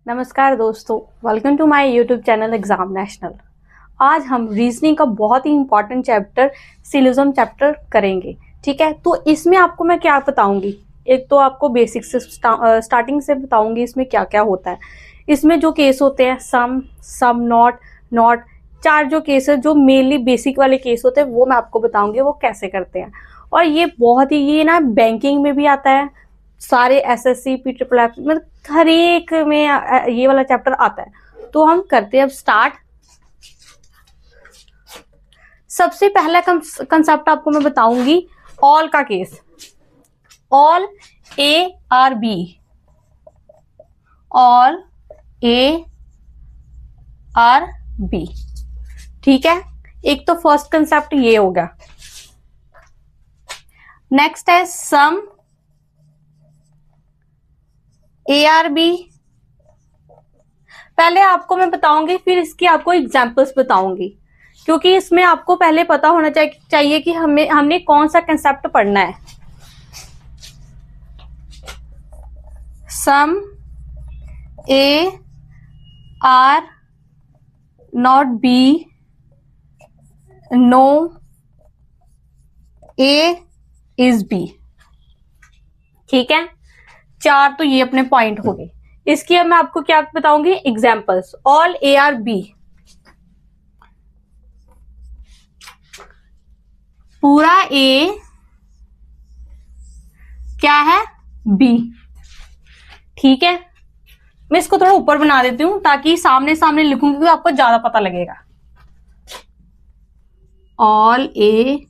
नमस्कार दोस्तों, welcome to my YouTube channel exam national. आज हम रीजनिंग का बहुत ही इंपॉर्टेंट चैप्टर सिलोजिज्म चैप्टर करेंगे। ठीक है, तो इसमें आपको मैं क्या बताऊंगी, एक तो आपको बेसिक से स्टार्टिंग से बताऊंगी इसमें क्या क्या होता है। इसमें जो केस होते हैं सम नॉट नॉट, चार जो केस है जो मेनली बेसिक वाले केस होते हैं वो मैं आपको बताऊंगी वो कैसे करते हैं। और ये बहुत ही ये ना बैंकिंग में भी आता है, सारे एसएससी पी ट्रिपल एफ मतलब हर एक में ये वाला चैप्टर आता है। तो हम करते हैं अब स्टार्ट। सबसे पहला कंसेप्ट आपको मैं बताऊंगी ऑल का केस। All A are B, all A are B. ठीक है, एक तो फर्स्ट कंसेप्ट ये होगा। नेक्स्ट है सम ए आर बी। पहले आपको मैं बताऊंगी फिर इसकी आपको एग्जांपल्स बताऊंगी, क्योंकि इसमें आपको पहले पता होना चाहिए कि हमने कौन सा कंसेप्ट पढ़ना है। Some A are not B, no A is B. ठीक है, चार तो ये अपने पॉइंट हो गए। इसकी अब मैं आपको क्या बताऊंगी examples. All A are B, पूरा ए क्या है बी। ठीक है, मैं इसको थोड़ा ऊपर बना देती हूं ताकि सामने सामने लिखूंगी तो आपको ज्यादा पता लगेगा। All A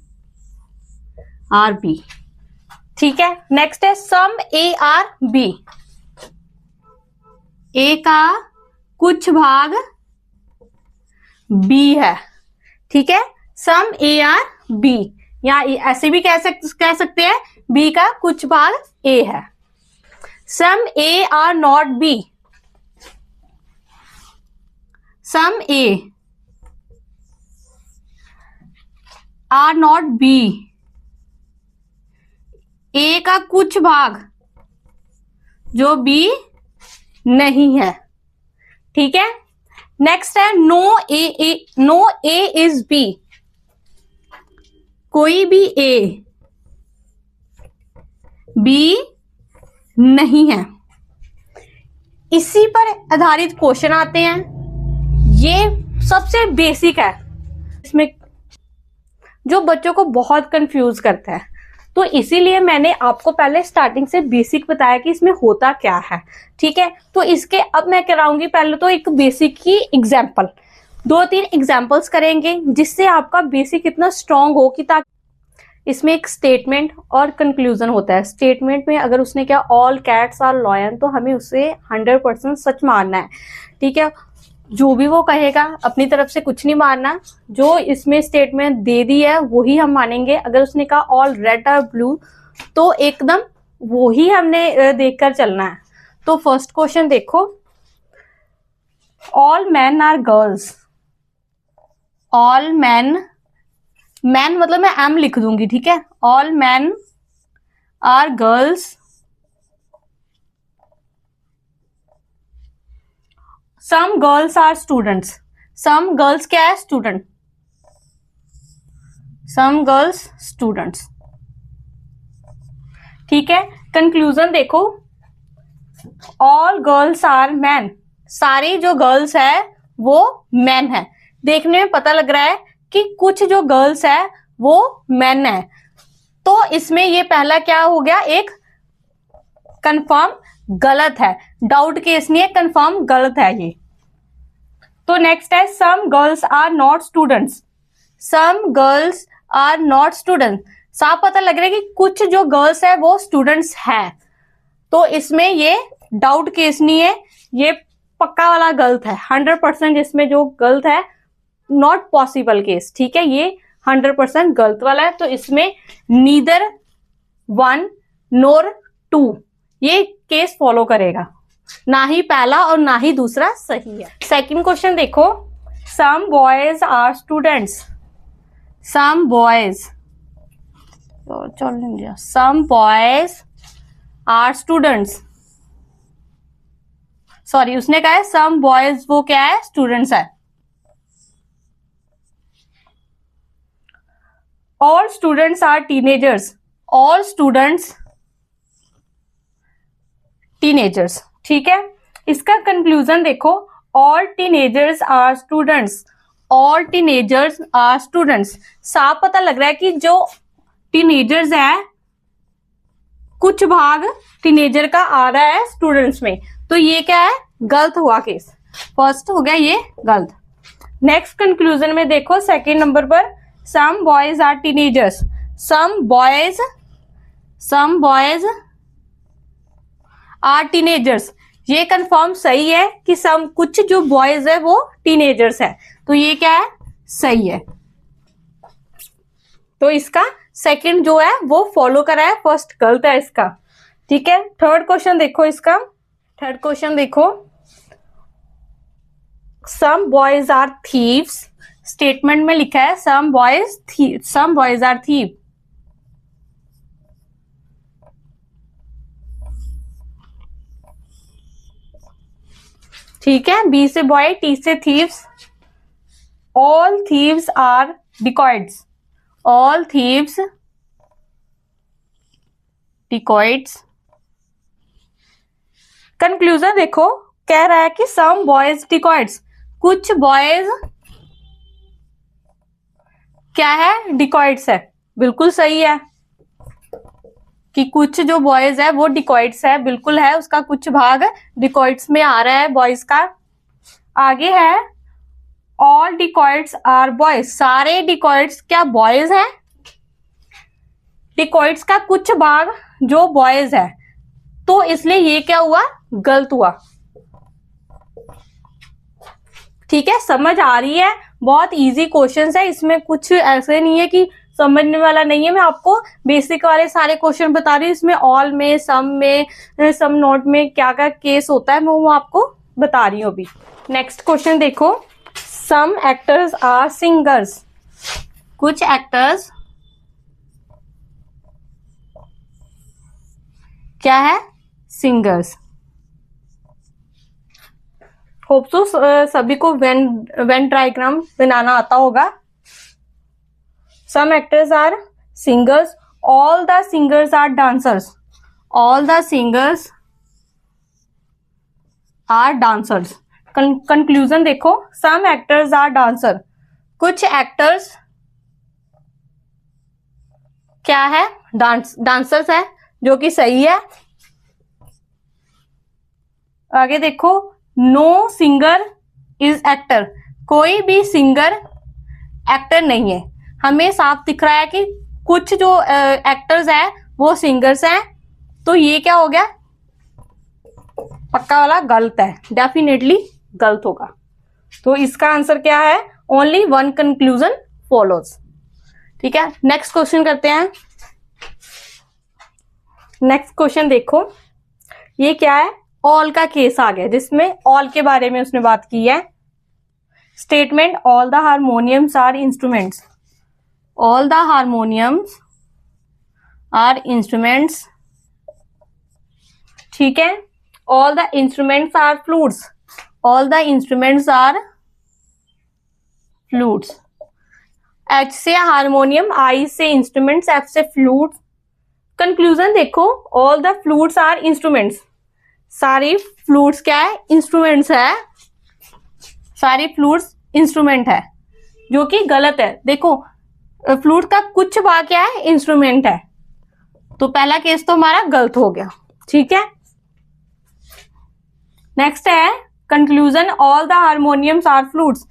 are B. ठीक है, नेक्स्ट है some A are B. A का कुछ भाग बी है। ठीक है, सम ए आर बी, या ऐसे भी कह सकते हैं बी का कुछ भाग ए है। Some A are not B, some A are not B, A का कुछ भाग जो बी नहीं है। ठीक है, नेक्स्ट है नो ए इज बी, कोई भी ए बी नहीं है। इसी पर आधारित क्वेश्चन आते हैं, ये सबसे बेसिक है, इसमें जो बच्चों को बहुत कंफ्यूज करता है। तो इसीलिए मैंने आपको पहले स्टार्टिंग से बेसिक बताया कि इसमें होता क्या है। ठीक है, तो इसके अब मैं कराऊंगी पहले तो एक बेसिक की एग्जांपल, 2-3 एग्जांपल्स करेंगे जिससे आपका बेसिक इतना स्ट्रांग हो कि ताकि इसमें एक स्टेटमेंट और कंक्लूजन होता है। स्टेटमेंट में अगर उसने क्या ऑल कैट्स आर लॉयल, तो हमें उसे 100% सच मानना है। ठीक है, जो भी वो कहेगा अपनी तरफ से कुछ नहीं मानना, जो इसमें स्टेटमेंट दे दी है वही हम मानेंगे। अगर उसने कहा ऑल रेड और ब्लू तो एकदम वही हमने देखकर चलना है। तो फर्स्ट क्वेश्चन देखो, all man are girls. All man, man मतलब मैं एम लिख दूंगी। ठीक है, all man are girls, some girls are students. Some girls क्या है स्टूडेंट, सम गर्ल्स स्टूडेंट्स। ठीक है, कंक्लूजन देखो, ऑल गर्ल्स आर मैन, सारी जो गर्ल्स है वो मैन है। देखने में पता लग रहा है कि कुछ जो गर्ल्स है वो मैन है, तो इसमें ये पहला क्या हो गया, एक कंफर्म गलत है, डाउट केस नहीं है, कंफर्म गलत है ये। तो नेक्स्ट है some girls are not students. Some girls are not student, साफ पता लग रहा है कि कुछ जो गर्ल्स है वो स्टूडेंट्स है, तो इसमें ये डाउट केस नहीं है, ये पक्का वाला गलत है। 100% इसमें जो गलत है, नॉट पॉसिबल केस। ठीक है, ये 100% गलत वाला है, तो इसमें नीदर 1 नोर 2 ये केस फॉलो करेगा, ना ही पहला और ना ही दूसरा सही है। सेकंड क्वेश्चन देखो, some boys are students. Some boys, some boys are students, sorry, उसने कहा है सम बॉयज, वो क्या है, स्टूडेंट्स है। All students are teenagers, all students teenagers, ठीक है। इसका कंक्लूजन देखो, all teenagers are students, all teenagers are students. साफ पता लग रहा है कि जो टीनेजर्स है, कुछ भाग टीनेजर का आ रहा है स्टूडेंट्स में, तो ये क्या है, गलत हुआ केस, फर्स्ट हो गया ये गलत। नेक्स्ट कंक्लूजन में देखो सेकंड नंबर पर, some boys are teenagers, some boys are teenagers, ये कंफर्म सही है कि सम, कुछ जो बॉयज है वो टीनेजर्स है, तो ये क्या है, सही है। तो इसका सेकंड जो है वो फॉलो करा है, फर्स्ट गलत है इसका, ठीक है। थर्ड क्वेश्चन देखो, इसका थर्ड क्वेश्चन देखो, some boys are thieves, statement में लिखा है सम बॉयज आर थीव, ठीक है। बी से बॉय, टी से thieves, all thieves are dacoits, all thieves dacoits. Conclusion देखो, कह रहा है कि सम बॉयज डिकॉइड्स, कुछ बॉयज क्या है, डिकॉइड्स है, बिल्कुल सही है कि कुछ जो बॉयज है वो डिकॉइड्स है, बिल्कुल है, उसका कुछ भाग डिकॉइड्स में आ रहा है बॉयज का। आगे है, ऑल डिकॉइड्स आर बॉयज, सारे डिकॉइड्स क्या बॉयज हैं, डिकॉइड्स का कुछ भाग जो बॉयज है, तो इसलिए ये क्या हुआ, गलत हुआ, ठीक है। समझ आ रही है, बहुत इजी क्वेश्चंस है, इसमें कुछ ऐसे नहीं है कि समझने वाला नहीं है। मैं आपको बेसिक वाले सारे क्वेश्चन बता रही हूँ, इसमें ऑल में, सम नॉट में क्या क्या केस होता है, मैं वो आपको बता रही हूँ अभी। नेक्स्ट क्वेश्चन देखो, सम एक्टर्स आर सिंगर्स, कुछ एक्टर्स क्या है, सिंगर्स। होप सो सभी को वेन डायग्राम बनाना आता होगा। Some actors are singers, all the singers are dancers, all the singers are dancers. Conclusion देखो, सम एक्टर्स आर डांसर, कुछ एक्टर्स क्या है, डांसर्स है, जो कि सही है। आगे देखो, नो सिंगर इज एक्टर, कोई भी सिंगर एक्टर नहीं है, हमें साफ दिख रहा है कि कुछ जो एक्टर्स है वो सिंगर्स हैं, तो ये क्या हो गया, पक्का वाला गलत है, डेफिनेटली गलत होगा। तो इसका आंसर क्या है, ओनली वन कंक्लूजन फॉलोज, ठीक है। नेक्स्ट क्वेश्चन करते हैं। नेक्स्ट क्वेश्चन देखो, ये क्या है, ऑल का केस आ गया, जिसमें ऑल के बारे में उसने बात की है। Statement, all the harmoniums are instruments, all the harmoniums are instruments, ठीक है। All the instruments are flutes, all the instruments are flutes. H से हारमोनियम, आई से इंस्ट्रूमेंट्स, एफ से फ्लूट। कंक्लूजन देखो, all the flutes are instruments, सारी flutes क्या है, instruments है, सारी फ्लूट्स इंस्ट्रूमेंट है, जो कि गलत है। देखो, फ्लूट का कुछ भाग क्या है, इंस्ट्रूमेंट है, तो पहला केस तो हमारा गलत हो गया, ठीक है। नेक्स्ट है conclusion, all the harmoniums are flutes,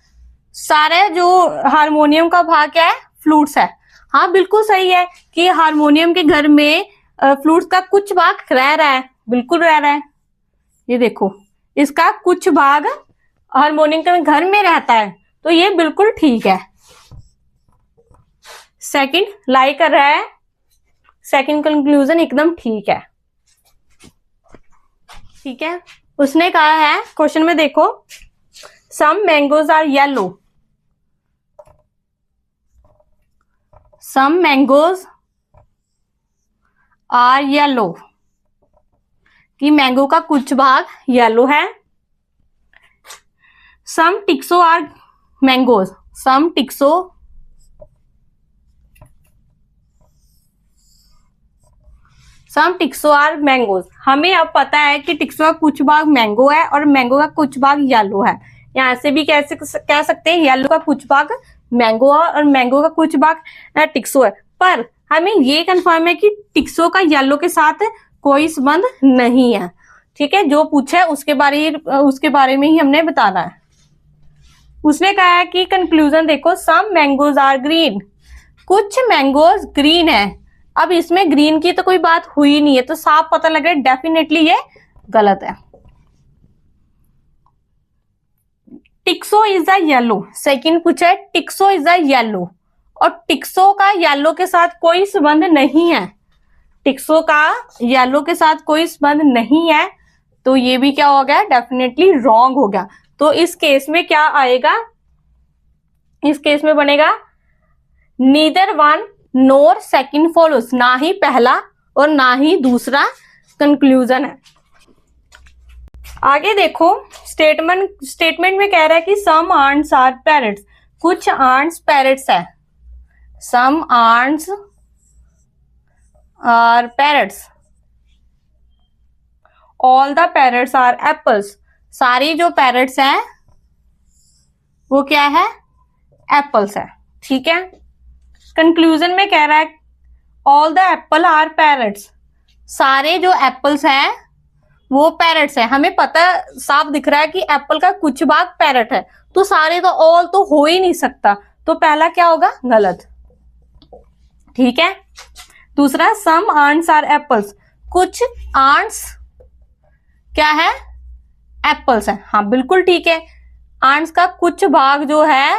सारे जो हारमोनियम का भाग क्या है, फ्लूट्स है। हाँ, बिल्कुल सही है कि हारमोनियम के घर में फ्लूट्स का कुछ भाग रह रहा है, बिल्कुल रह रहा है। ये देखो, इसका कुछ भाग हारमोनियम के घर में रहता है, तो ये बिल्कुल ठीक है। सेकंड लाई कर रहा है, सेकंड कंक्लूजन एकदम ठीक है, ठीक है। उसने कहा है क्वेश्चन में देखो, some mangoes are yellow, some mangoes are yellow, कि मैंगो का कुछ भाग येलो है, some ticks are mangoes, some ticks are mangoes. हमें अब पता है कि टिक्सो का कुछ भाग मैंगो है और मैंगो का कुछ भाग येलो है। यहाँ से भी कैसे कह सकते हैं येलो का कुछ भाग मैंगो है और मैंगो का कुछ भाग टिक्सो है। पर हमें ये कंफर्म है कि टिक्सो का येलो के साथ कोई संबंध नहीं है। ठीक है, जो पूछा है उसके बारे में ही हमने बताना है। उसने कहा है कि कंक्लूजन देखो, सम मैंगोज आर ग्रीन, कुछ मैंगोज ग्रीन है। अब इसमें ग्रीन की तो कोई बात हुई नहीं है, तो साफ पता लग रहा है डेफिनेटली ये गलत है। टिक्सो इज अ येलो, सेकंड पूछा है टिक्सो इज अ येलो, और टिक्सो का येलो के साथ कोई संबंध नहीं है। टिक्सो का येलो के साथ कोई संबंध नहीं है, तो ये भी क्या हो गया, डेफिनेटली रॉन्ग हो गया। तो इस केस में क्या आएगा, इस केस में बनेगा नीदर वन नोर सेकंड फॉलोज, ना ही पहला और ना ही दूसरा कंक्लूजन है। आगे देखो, स्टेटमेंट में कह रहा है कि सम आंट्स आर पैरट्स, कुछ आंट्स पैरट्स है। Some ants are parrots, all the parrots are apples, सारी जो पैरट्स हैं वो क्या है, एप्पल्स है। ठीक है, कंक्लूजन में कह रहा है all the apple are parrots, सारे जो एप्पल्स हैं वो पैरट्स है। हमें पता साफ दिख रहा है कि एप्पल का कुछ भाग पैरट है, तो सारे तो ऑल तो हो ही नहीं सकता, तो पहला क्या होगा, गलत। ठीक है, दूसरा सम आंट्स आर एप्पल्स, कुछ आंट्स क्या है, एप्पल्स है। हाँ बिल्कुल ठीक है, आंट्स का कुछ भाग जो है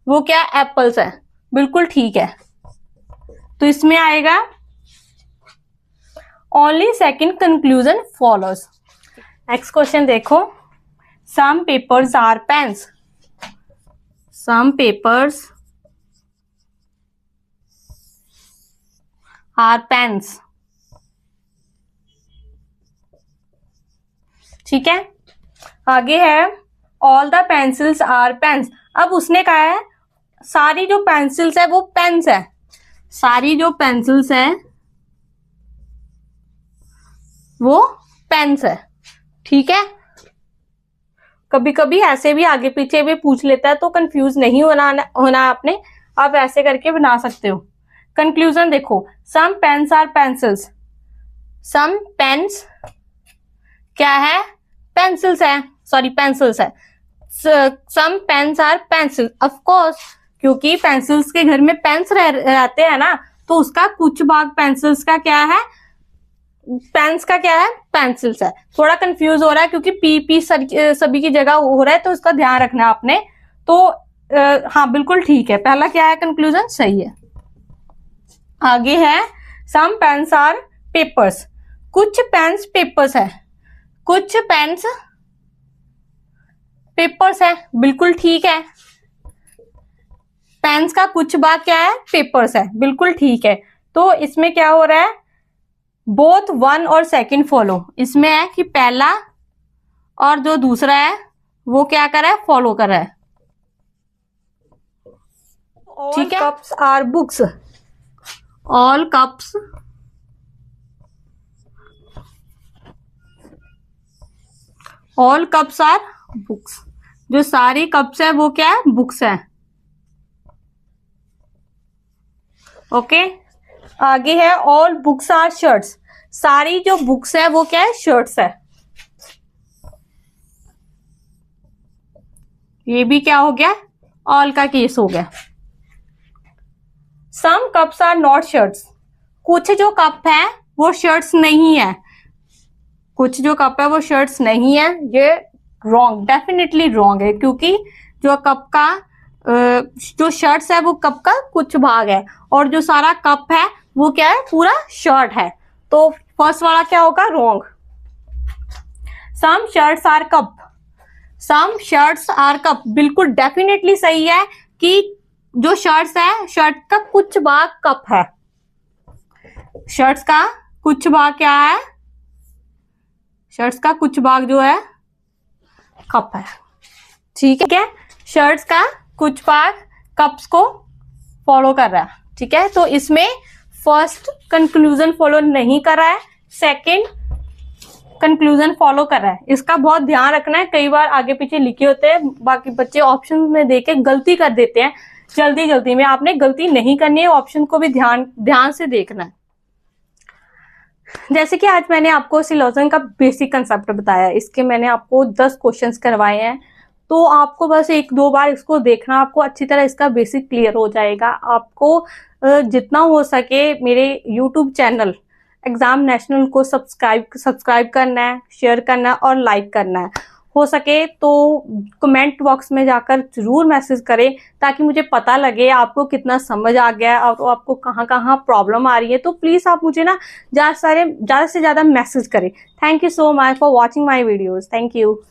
वो क्या, एप्पल्स है, बिल्कुल ठीक है। तो इसमें आएगा only second conclusion follows. Next question देखो, some papers are pens, some papers are pens. ठीक है, आगे है all the pencils are pens. अब उसने कहा है सारी जो पेंसिल्स है वो पेन्स है, सारी जो पेंसिल्स है वो पेन्स है। ठीक है, कभी कभी ऐसे भी आगे पीछे भी पूछ लेता है, तो कंफ्यूज नहीं होना आपने, आप ऐसे करके बना सकते हो। कंक्लूजन देखो, some pens are pencils, some pens क्या है, पेंसिल्स है, सॉरी पेंसिल्स है। Some pens are pencil, of course, क्योंकि पेंसिल्स के घर में पेन्स रहते हैं ना, तो उसका कुछ भाग पेंसिल्स का क्या है, पेन्स का क्या है, पेंसिल्स है। थोड़ा कंफ्यूज हो रहा है क्योंकि पी सभी की जगह हो रहा है, तो उसका ध्यान रखना आपने। तो हाँ बिल्कुल ठीक है, पहला क्या है, कंक्लूजन सही है। आगे है सम पेन्स आर पेपर्स, कुछ पेन्स पेपर्स है, कुछ पेन्स पेपर्स है, बिल्कुल ठीक है। पेन्स का कुछ भाग क्या है, पेपर्स है, बिल्कुल ठीक है। तो इसमें क्या हो रहा है, बोथ वन और सेकंड फॉलो, इसमें है कि पहला और जो दूसरा है वो क्या कर रहा है, फॉलो कर रहा है। ठीक है, cups are books, all cups are books, जो सारी कप्स है वो क्या है, बुक्स है। ओके, आगे है ऑल बुक्स आर शर्ट्स, सारी जो बुक्स है वो क्या है, शर्ट्स है। ये भी क्या हो गया, ऑल का केस हो गया। सम कप्स आर नॉट शर्ट्स, कुछ जो कप है वो शर्ट्स नहीं है, कुछ जो कप है वो शर्ट्स नहीं है। ये रॉन्ग, डेफिनेटली रॉन्ग है, क्योंकि जो कप का जो शर्ट्स है वो कप का कुछ भाग है, और जो सारा कप है वो क्या है, पूरा शर्ट है। तो फर्स्ट वाला क्या होगा, wrong. Some shirts are cup, some shirts are cup, बिल्कुल डेफिनेटली सही है कि जो शर्ट्स है, शर्ट का कुछ भाग कप है, शर्ट्स का कुछ भाग क्या है, शर्ट्स का कुछ भाग जो है कप है। ठीक है। शर्ट्स का कुछ पार्ट कप्स को फॉलो कर रहा है, ठीक है। तो इसमें फर्स्ट कंक्लूजन फॉलो नहीं कर रहा है, सेकंड कंक्लूजन फॉलो कर रहा है। इसका बहुत ध्यान रखना है, कई बार आगे पीछे लिखे होते हैं, बाकी बच्चे ऑप्शन में देके गलती कर देते हैं जल्दी में। आपने गलती नहीं करनी है, ऑप्शन को भी ध्यान से देखना है। जैसे कि आज मैंने आपको सिलोजन का बेसिक कंसेप्ट बताया, इसके मैंने आपको 10 क्वेश्चंस करवाए हैं, तो आपको बस 1-2 बार इसको देखना, आपको अच्छी तरह इसका बेसिक क्लियर हो जाएगा। आपको जितना हो सके मेरे यूट्यूब चैनल एग्जाम नेशनल को सब्सक्राइब करना है, शेयर करना है और लाइक करना है। हो सके तो कमेंट बॉक्स में जाकर जरूर मैसेज करें, ताकि मुझे पता लगे आपको कितना समझ आ गया और आपको कहाँ कहाँ प्रॉब्लम आ रही है। तो प्लीज आप मुझे ना ज़्यादा से ज़्यादा मैसेज करें। Thank you so much for watching my videos. Thank you.